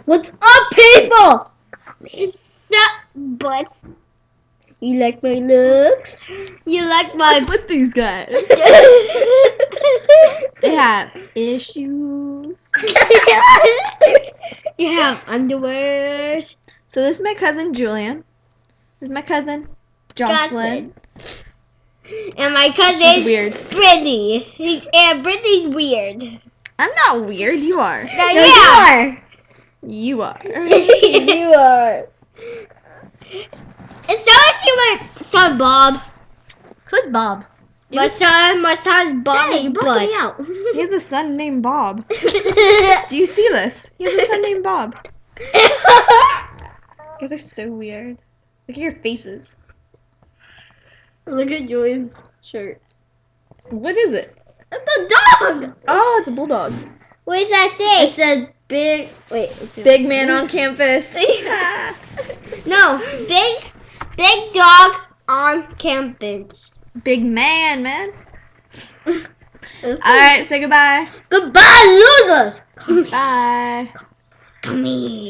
What's up, people? What's up, butts? You like my looks? You like my... What's with these guys? They have issues. You have underwears. So this is my cousin Julian. This is my cousin Jocelyn. And my cousin She's weird. Brittany. And Brittany's weird. I'm not weird. You are. No, No, yeah. You are. you are. And so is my son Bob. Who's Bob? My son's Bob's Hey, you butt. broke me out. He has a son named Bob. Do you see this? He has a son named Bob. You guys are so weird. Look at your faces. Look at Julian's shirt. What is it? It's a dog. Oh, it's a bulldog. What does that say? It said big. Wait. Big man on campus. No, big dog on campus. Big man. It's Alright, say goodbye. Goodbye, losers. Bye. Come here.